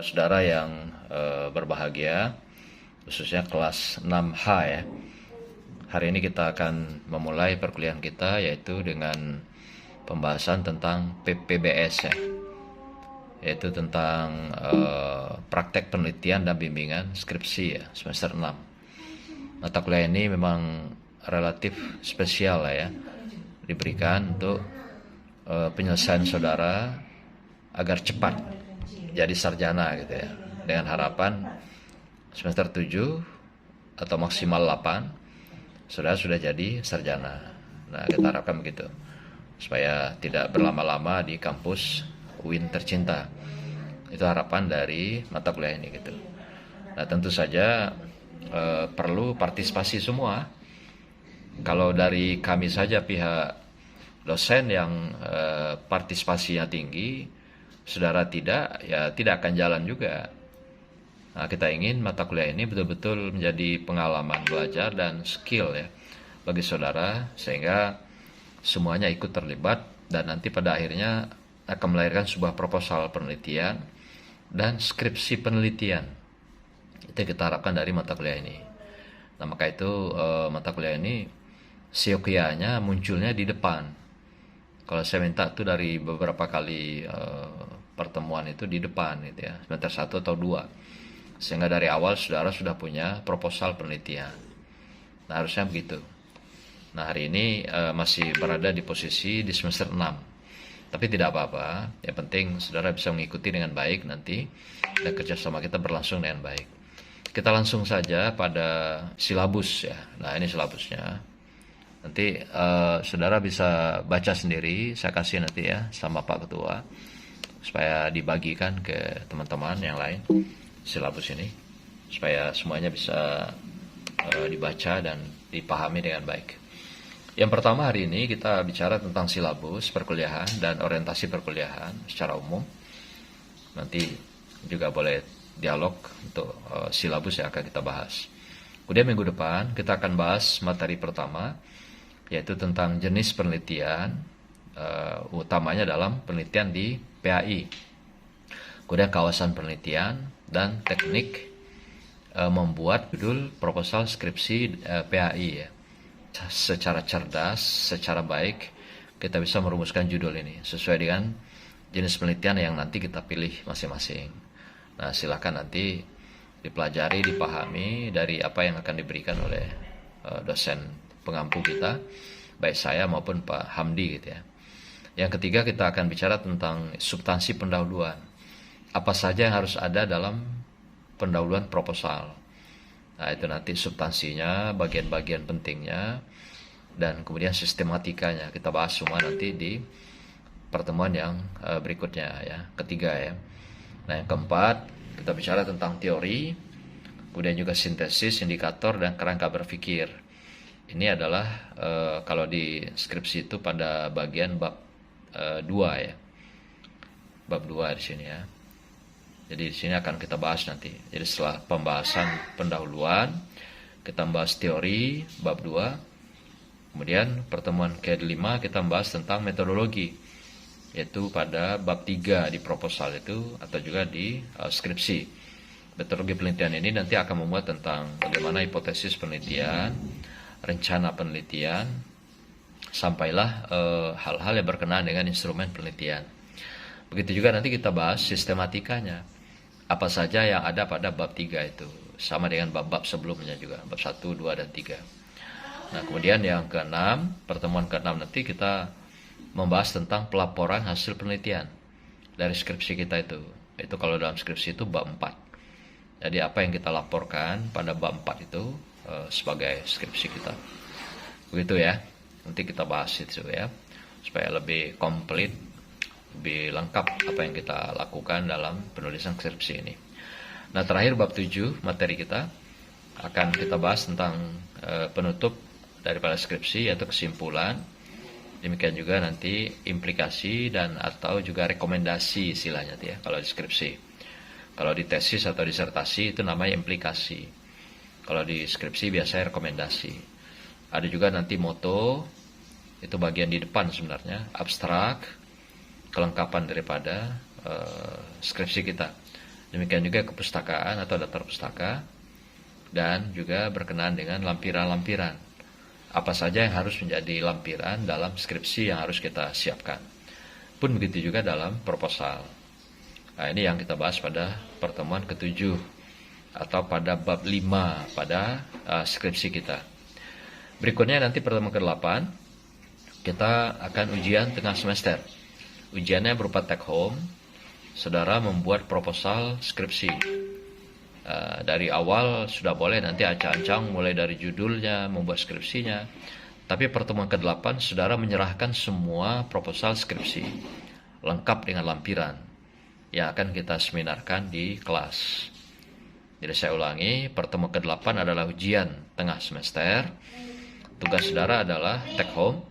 Saudara yang berbahagia, khususnya kelas 6H ya. Hari ini kita akan memulai perkuliahan kita yaitu dengan pembahasan tentang PPBS ya. Yaitu tentang praktek penelitian dan bimbingan skripsi ya, semester 6. Mata kuliah ini memang relatif spesial lah ya. Diberikan untuk penyelesaian saudara agar cepat jadi sarjana gitu ya, dengan harapan semester 7 atau maksimal 8 saudara sudah jadi sarjana. Nah, kita harapkan begitu supaya tidak berlama-lama di kampus UIN tercinta. Itu harapan dari mata kuliah ini gitu. Nah, tentu saja perlu partisipasi semua. Kalau dari kami saja pihak dosen yang partisipasinya tinggi, saudara tidak, ya tidak akan jalan juga. Nah, kita ingin mata kuliah ini betul-betul menjadi pengalaman belajar dan skill ya bagi saudara, sehingga semuanya ikut terlibat dan nanti pada akhirnya akan melahirkan sebuah proposal penelitian dan skripsi penelitian. Itu kita harapkan dari mata kuliah ini. Nah, maka itu mata kuliah ini siokianya munculnya di depan. Kalau saya minta tuh dari beberapa kali pertemuan itu di depan gitu ya, semester 1 atau 2. Sehingga dari awal saudara sudah punya proposal penelitian. Nah, harusnya begitu. Nah, hari ini masih berada di posisi di semester 6. Tapi tidak apa-apa, yang penting saudara bisa mengikuti dengan baik nanti dan kerjasama kita berlangsung dengan baik. Kita langsung saja pada silabus ya. Nah, ini silabusnya. Nanti saudara bisa baca sendiri, saya kasih nanti ya sama Pak Ketua supaya dibagikan ke teman-teman yang lain silabus ini supaya semuanya bisa dibaca dan dipahami dengan baik. Yang pertama, hari ini kita bicara tentang silabus perkuliahan dan orientasi perkuliahan secara umum. Nanti juga boleh dialog untuk silabus yang akan kita bahas. Kemudian minggu depan kita akan bahas materi pertama, yaitu tentang jenis penelitian, utamanya dalam penelitian di PAI. Kemudian kawasan penelitian dan teknik membuat judul proposal skripsi PAI ya. Secara cerdas, secara baik kita bisa merumuskan judul ini sesuai dengan jenis penelitian yang nanti kita pilih masing-masing. Nah, silakan nanti dipelajari, dipahami dari apa yang akan diberikan oleh dosen pengampu kita, baik saya maupun Pak Hamdi gitu ya. Yang ketiga, kita akan bicara tentang substansi pendahuluan. Apa saja yang harus ada dalam pendahuluan proposal. Nah, itu nanti substansinya, bagian-bagian pentingnya, dan kemudian sistematikanya. Kita bahas semua nanti di pertemuan yang berikutnya ya, ketiga ya. Nah, yang keempat, kita bicara tentang teori, kemudian juga sintesis, indikator, dan kerangka berpikir. Ini adalah kalau di skripsi itu pada bagian bab 2 ya. Bab 2 di sini ya. Jadi di sini akan kita bahas nanti. Jadi setelah pembahasan pendahuluan, kita membahas teori bab 2. Kemudian pertemuan ke-5 kita membahas tentang metodologi, yaitu pada bab 3 di proposal itu atau juga di skripsi. Metodologi penelitian ini nanti akan memuat tentang bagaimana hipotesis penelitian, rencana penelitian, sampailah hal-hal yang berkenaan dengan instrumen penelitian. Begitu juga nanti kita bahas sistematikanya. Apa saja yang ada pada bab 3 itu, sama dengan bab-bab sebelumnya juga, bab 1, 2, dan 3. Nah, kemudian yang ke-6, pertemuan ke-6 nanti kita membahas tentang pelaporan hasil penelitian dari skripsi kita itu. Itu kalau dalam skripsi itu bab 4. Jadi apa yang kita laporkan pada bab 4 itu sebagai skripsi kita. Begitu ya. Nanti kita bahas itu ya, supaya lebih komplit, lebih lengkap apa yang kita lakukan dalam penulisan skripsi ini. Nah, terakhir bab 7 materi kita akan kita bahas tentang penutup daripada skripsi atau kesimpulan. Demikian juga nanti implikasi dan atau juga rekomendasi istilahnya ya kalau di skripsi. Kalau di tesis atau disertasi itu namanya implikasi. Kalau di skripsi biasanya rekomendasi. Ada juga nanti moto, itu bagian di depan sebenarnya, abstrak, kelengkapan daripada skripsi kita. Demikian juga kepustakaan atau daftar pustaka, dan juga berkenaan dengan lampiran-lampiran. Apa saja yang harus menjadi lampiran dalam skripsi yang harus kita siapkan. Pun begitu juga dalam proposal. Nah, ini yang kita bahas pada pertemuan ke-7 atau pada bab 5 pada skripsi kita. Berikutnya nanti pertemuan ke-8 kita akan ujian tengah semester. Ujiannya berupa take home. Saudara membuat proposal skripsi. Dari awal sudah boleh nanti acang-acang mulai dari judulnya, membuat skripsinya. Tapi pertemuan ke-8 saudara menyerahkan semua proposal skripsi lengkap dengan lampiran yang akan kita seminarkan di kelas. Jadi saya ulangi, pertemuan ke-8 adalah ujian tengah semester. Tugas saudara adalah take home,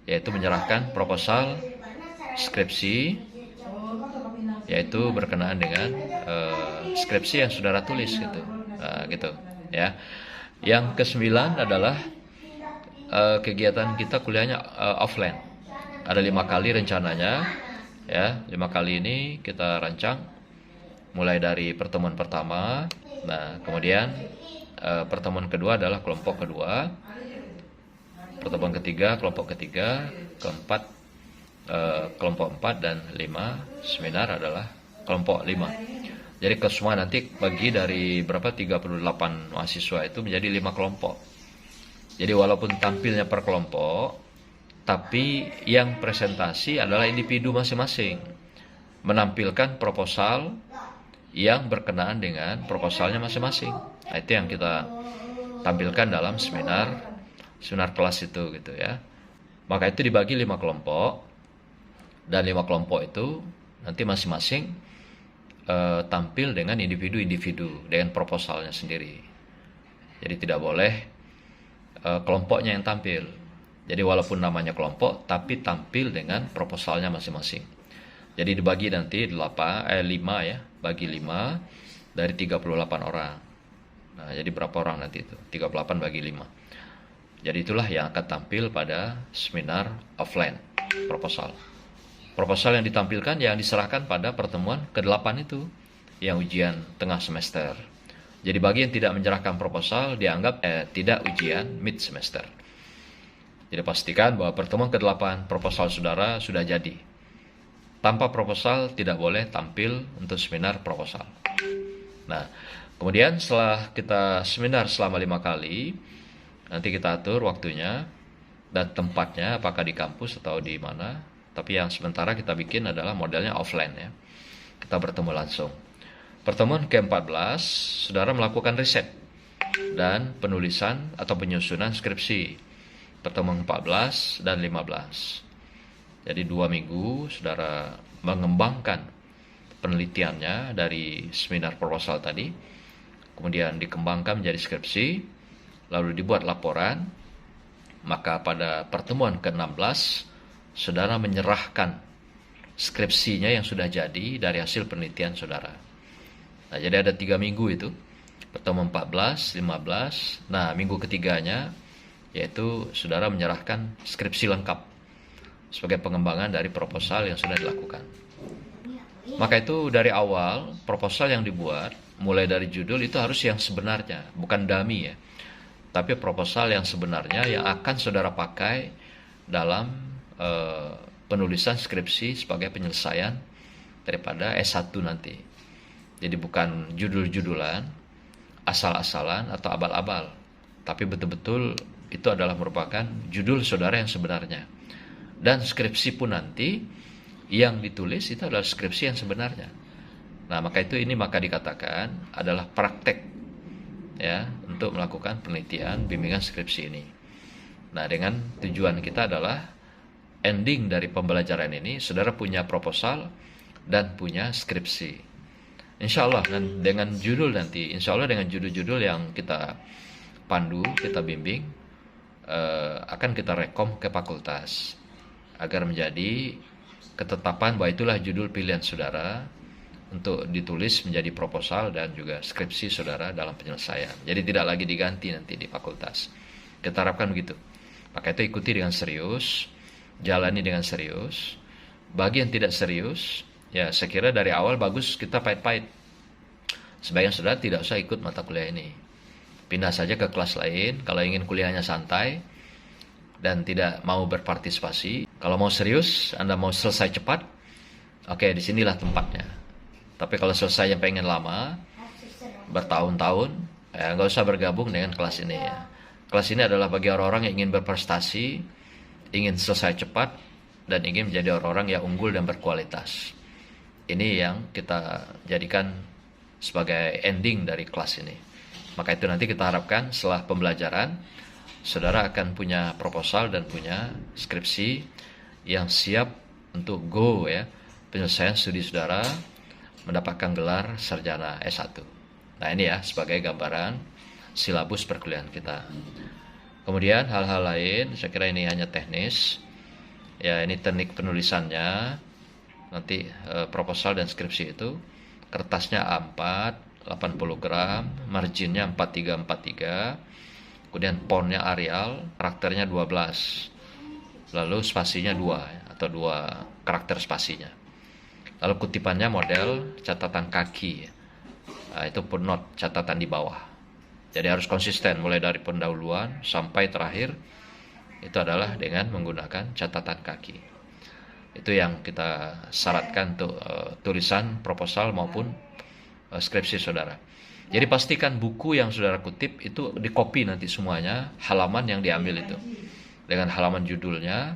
yaitu menyerahkan proposal skripsi, yaitu berkenaan dengan skripsi yang saudara tulis gitu, gitu ya. Yang ke-9 adalah kegiatan kita kuliahnya offline. Ada 5 kali rencananya, ya. 5 kali ini kita rancang mulai dari pertemuan pertama. Nah, kemudian pertemuan kedua adalah kelompok kedua, pertemuan ketiga kelompok ketiga, keempat kelompok 4, dan 5 seminar adalah kelompok 5. Jadi semua nanti bagi dari 38 mahasiswa itu menjadi 5 kelompok. Jadi walaupun tampilnya per kelompok, tapi yang presentasi adalah individu masing-masing, menampilkan proposal yang berkenaan dengan proposalnya masing-masing. Nah, itu yang kita tampilkan dalam seminar kelas itu gitu ya. Maka itu dibagi 5 kelompok, dan 5 kelompok itu nanti masing-masing tampil dengan individu-individu dengan proposalnya sendiri. Jadi tidak boleh kelompoknya yang tampil. Jadi walaupun namanya kelompok, tapi tampil dengan proposalnya masing-masing. Jadi dibagi nanti 5 ya, bagi 5 dari 38 orang. Nah, jadi berapa orang nanti itu? 38 bagi 5. Jadi itulah yang akan tampil pada seminar offline proposal. Proposal yang ditampilkan yang diserahkan pada pertemuan ke-8 itu, yang ujian tengah semester. Jadi bagi yang tidak menyerahkan proposal dianggap tidak ujian mid semester. Jadi pastikan bahwa pertemuan ke-8 proposal saudara sudah jadi. Tanpa proposal tidak boleh tampil untuk seminar proposal. Nah, kemudian setelah kita seminar selama 5 kali, nanti kita atur waktunya dan tempatnya, apakah di kampus atau di mana. Tapi yang sementara kita bikin adalah modelnya offline ya. Kita bertemu langsung. Pertemuan ke-14, saudara melakukan riset dan penulisan atau penyusunan skripsi. Pertemuan 14 dan 15. Jadi 2 minggu saudara mengembangkan penelitiannya dari seminar proposal tadi. Kemudian dikembangkan menjadi skripsi. Lalu dibuat laporan. Maka pada pertemuan ke-16, saudara menyerahkan skripsinya yang sudah jadi dari hasil penelitian saudara. Nah, jadi ada 3 minggu itu. Pertemuan 14, 15. Nah, minggu ketiganya yaitu saudara menyerahkan skripsi lengkap sebagai pengembangan dari proposal yang sudah dilakukan. Maka itu dari awal proposal yang dibuat, mulai dari judul itu harus yang sebenarnya, bukan dummy ya. Tapi proposal yang sebenarnya yang akan saudara pakai dalam penulisan skripsi sebagai penyelesaian daripada S1 nanti. Jadi bukan judul-judulan, asal-asalan atau abal-abal, tapi betul-betul itu adalah merupakan judul saudara yang sebenarnya. Dan skripsi pun nanti yang ditulis itu adalah skripsi yang sebenarnya. Nah, maka dikatakan adalah praktek ya untuk melakukan penelitian bimbingan skripsi ini. Nah, dengan tujuan kita adalah ending dari pembelajaran ini, saudara punya proposal dan punya skripsi. Insya Allah dengan judul nanti, insya Allah dengan judul-judul yang kita pandu, kita bimbing, akan kita rekom ke fakultas agar menjadi ketetapan bahwa itulah judul pilihan saudara untuk ditulis menjadi proposal dan juga skripsi saudara dalam penyelesaian. Jadi tidak lagi diganti nanti di fakultas. Kita harapkan begitu. Maka itu ikuti dengan serius, jalani dengan serius. Bagi yang tidak serius, ya saya kira dari awal bagus kita pahit-pahit sebaiknya saudara tidak usah ikut mata kuliah ini. Pindah saja ke kelas lain kalau ingin kuliahnya santai dan tidak mau berpartisipasi. Kalau mau serius, Anda mau selesai cepat, oke, disinilah tempatnya. Tapi kalau selesai yang pengen lama, bertahun-tahun, ya nggak usah bergabung dengan kelas ini ya. Kelas ini adalah bagi orang-orang yang ingin berprestasi, ingin selesai cepat, dan ingin menjadi orang-orang yang unggul dan berkualitas. Ini yang kita jadikan sebagai ending dari kelas ini. Maka itu nanti kita harapkan setelah pembelajaran, saudara akan punya proposal dan punya skripsi yang siap untuk go ya, penyelesaian studi saudara mendapatkan gelar sarjana S1. Nah ini ya sebagai gambaran silabus perkuliahan kita. Kemudian hal-hal lain, saya kira ini hanya teknis. Ya ini teknik penulisannya. Nanti proposal dan skripsi itu kertasnya A4, 80 gram, marginnya 4343. Kemudian fontnya Arial, karakternya 12. Lalu spasinya 2 atau 2 karakter spasinya. Lalu kutipannya model catatan kaki. Nah, itu footnote, catatan di bawah. Jadi harus konsisten mulai dari pendahuluan sampai terakhir itu adalah dengan menggunakan catatan kaki. Itu yang kita syaratkan untuk tulisan proposal maupun skripsi saudara. Jadi pastikan buku yang saudara kutip itu dikopi nanti semuanya, halaman yang diambil itu dengan halaman judulnya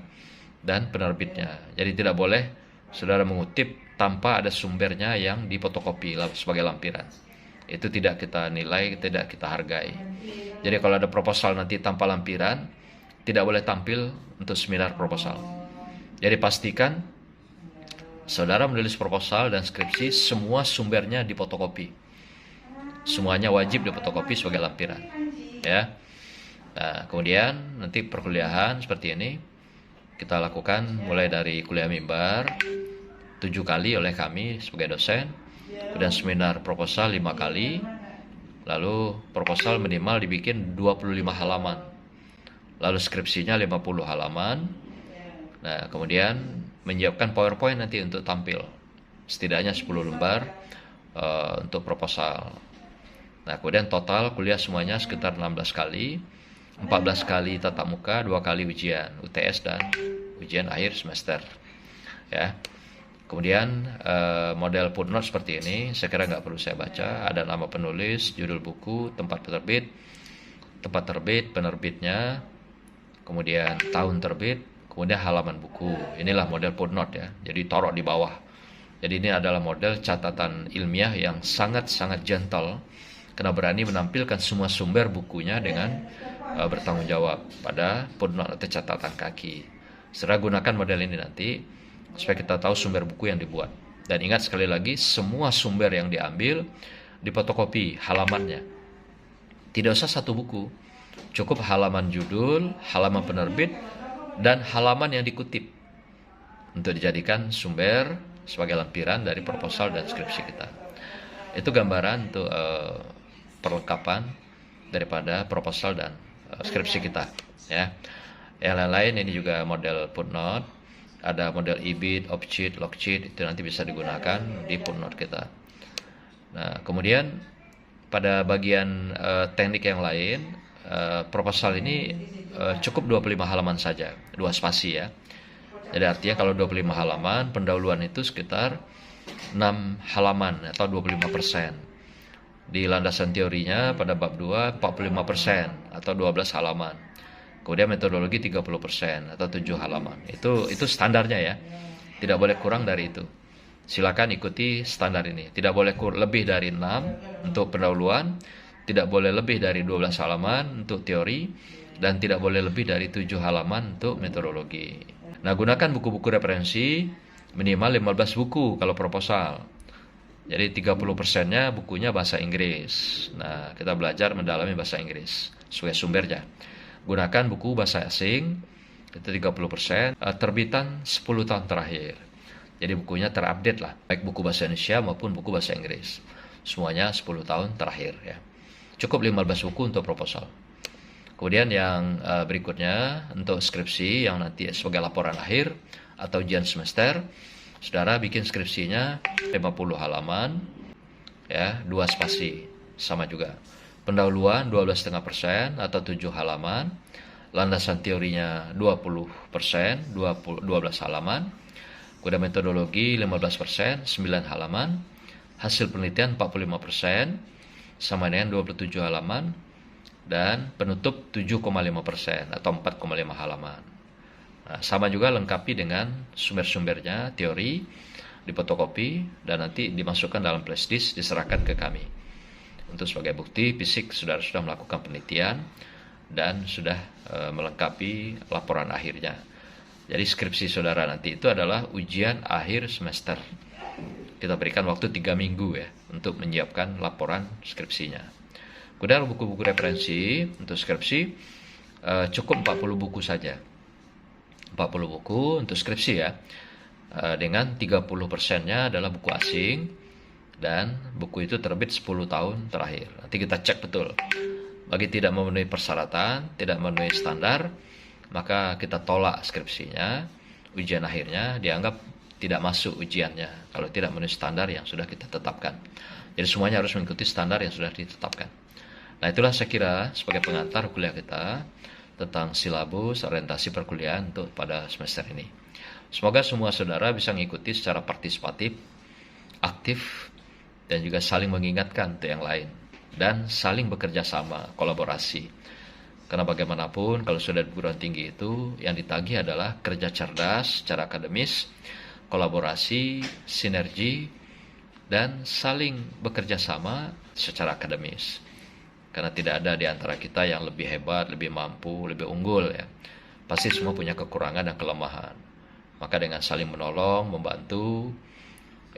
dan penerbitnya. Jadi tidak boleh saudara mengutip tanpa ada sumbernya yang difotokopi sebagai lampiran. Itu tidak kita nilai, tidak kita hargai. Jadi kalau ada proposal nanti tanpa lampiran, tidak boleh tampil untuk seminar proposal. Jadi pastikan saudara menulis proposal dan skripsi semua sumbernya difotokopi. Semuanya wajib difotokopi sebagai lampiran. Ya. Nah, kemudian nanti perkuliahan seperti ini kita lakukan mulai dari kuliah mimbar 7 kali oleh kami sebagai dosen. Kemudian seminar proposal 5 kali. Lalu proposal minimal dibikin 25 halaman. Lalu skripsinya 50 halaman. Nah, kemudian menyiapkan PowerPoint nanti untuk tampil. Setidaknya 10 lembar untuk proposal. Nah, kemudian total kuliah semuanya sekitar 16 kali. 14 kali tatap muka, 2 kali ujian UTS dan ujian akhir semester. Ya. Kemudian model footnote seperti ini, saya kira nggak perlu saya baca. Ada nama penulis, judul buku, tempat terbit, penerbitnya, kemudian tahun terbit, kemudian halaman buku. Inilah model footnote ya. Jadi taruh di bawah. Jadi ini adalah model catatan ilmiah yang sangat-sangat gentle, karena berani menampilkan semua sumber bukunya dengan bertanggung jawab pada footnote atau catatan kaki. Setelah gunakan model ini nanti supaya kita tahu sumber buku yang dibuat. Dan ingat sekali lagi, semua sumber yang diambil difotokopi halamannya. Tidak usah satu buku, cukup halaman judul, halaman penerbit, dan halaman yang dikutip untuk dijadikan sumber sebagai lampiran dari proposal dan skripsi kita. Itu gambaran untuk perlengkapan daripada proposal dan skripsi kita. Ya. Yang lain-lain ini juga model footnote. Ada model EBIT, OPCIT, LOGCIT, itu nanti bisa digunakan di footnote kita. Nah, kemudian pada bagian teknik yang lain, proposal ini cukup 25 halaman saja, 2 spasi ya. Jadi artinya kalau 25 halaman, pendahuluan itu sekitar 6 halaman atau 25%. Di landasan teorinya pada bab 2, 45% atau 12 halaman. Kemudian metodologi 30% atau 7 halaman. Itu standarnya ya. Tidak boleh kurang dari itu. Silakan ikuti standar ini. Tidak boleh lebih dari 6 untuk pendahuluan, tidak boleh lebih dari 12 halaman untuk teori, dan tidak boleh lebih dari 7 halaman untuk metodologi. Nah, gunakan buku-buku referensi minimal 15 buku kalau proposal. Jadi 30%-nya bukunya bahasa Inggris. Nah, kita belajar mendalami bahasa Inggris sebagai sumbernya. Gunakan buku bahasa asing, itu 30%, terbitan 10 tahun terakhir. Jadi bukunya terupdate lah, baik buku bahasa Indonesia maupun buku bahasa Inggris. Semuanya 10 tahun terakhir ya. Cukup 15 buku untuk proposal. Kemudian yang berikutnya untuk skripsi yang nanti sebagai laporan akhir atau ujian semester, saudara bikin skripsinya 50 halaman. ya, 2 spasi, sama juga. Pendahuluan 12,5% atau 7 halaman. Landasan teorinya 20%, 12 halaman. Kode metodologi 15%, 9 halaman. Hasil penelitian 45%, sama dengan 27 halaman. Dan penutup 7,5% atau 4,5 halaman. Nah, sama juga lengkapi dengan sumber-sumbernya, teori, difotokopi, dan nanti dimasukkan dalam flash disk, diserahkan ke kami. Untuk sebagai bukti fisik, saudara sudah melakukan penelitian dan sudah melengkapi laporan akhirnya. Jadi skripsi saudara nanti itu adalah ujian akhir semester. Kita berikan waktu 3 minggu ya untuk menyiapkan laporan skripsinya. Kemudian buku-buku referensi untuk skripsi cukup 40 buku saja. 40 buku untuk skripsi ya. Dengan 30%-nya adalah buku asing dan buku itu terbit 10 tahun terakhir. Nanti kita cek betul. Bagi tidak memenuhi persyaratan, tidak memenuhi standar, maka kita tolak skripsinya. Ujian akhirnya dianggap tidak masuk ujiannya kalau tidak memenuhi standar yang sudah kita tetapkan. Jadi semuanya harus mengikuti standar yang sudah ditetapkan. Nah, itulah saya kira sebagai pengantar kuliah kita tentang silabus orientasi perkuliahan untuk pada semester ini. Semoga semua saudara bisa mengikuti secara partisipatif, aktif, dan juga saling mengingatkan untuk yang lain. Dan saling bekerja sama, kolaborasi. Karena bagaimanapun kalau sudah di perguruan tinggi itu yang ditagih adalah kerja cerdas secara akademis, kolaborasi, sinergi, dan saling bekerja sama secara akademis. Karena tidak ada di antara kita yang lebih hebat, lebih mampu, lebih unggul ya. Pasti semua punya kekurangan dan kelemahan. Maka dengan saling menolong, membantu,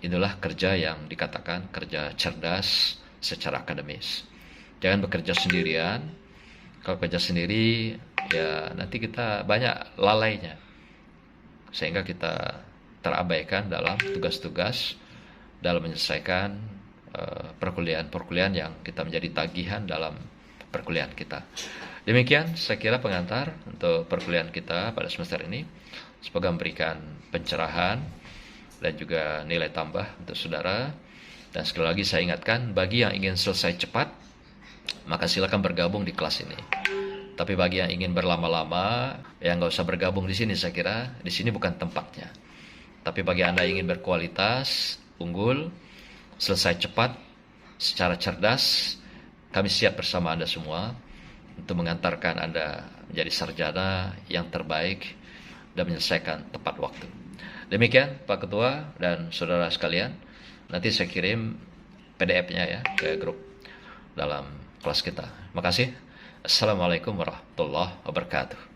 inilah kerja yang dikatakan kerja cerdas secara akademis. Jangan bekerja sendirian. Kalau kerja sendiri, ya nanti kita banyak lalainya. Sehingga kita terabaikan dalam tugas-tugas, dalam menyelesaikan perkuliahan-perkuliahan yang kita menjadi tagihan dalam perkuliahan kita. Demikian saya kira pengantar untuk perkuliahan kita pada semester ini. Semoga memberikan pencerahan dan juga nilai tambah untuk saudara. Dan sekali lagi saya ingatkan, bagi yang ingin selesai cepat, maka silakan bergabung di kelas ini. Tapi bagi yang ingin berlama-lama, ya nggak usah bergabung di sini. Saya kira di sini bukan tempatnya. Tapi bagi Anda yang ingin berkualitas, unggul, selesai cepat, secara cerdas, kami siap bersama Anda semua untuk mengantarkan Anda menjadi sarjana yang terbaik dan menyelesaikan tepat waktu. Demikian Pak Ketua dan saudara sekalian, nanti saya kirim PDF-nya ya ke grup dalam kelas kita. Terima kasih. Assalamualaikum warahmatullahi wabarakatuh.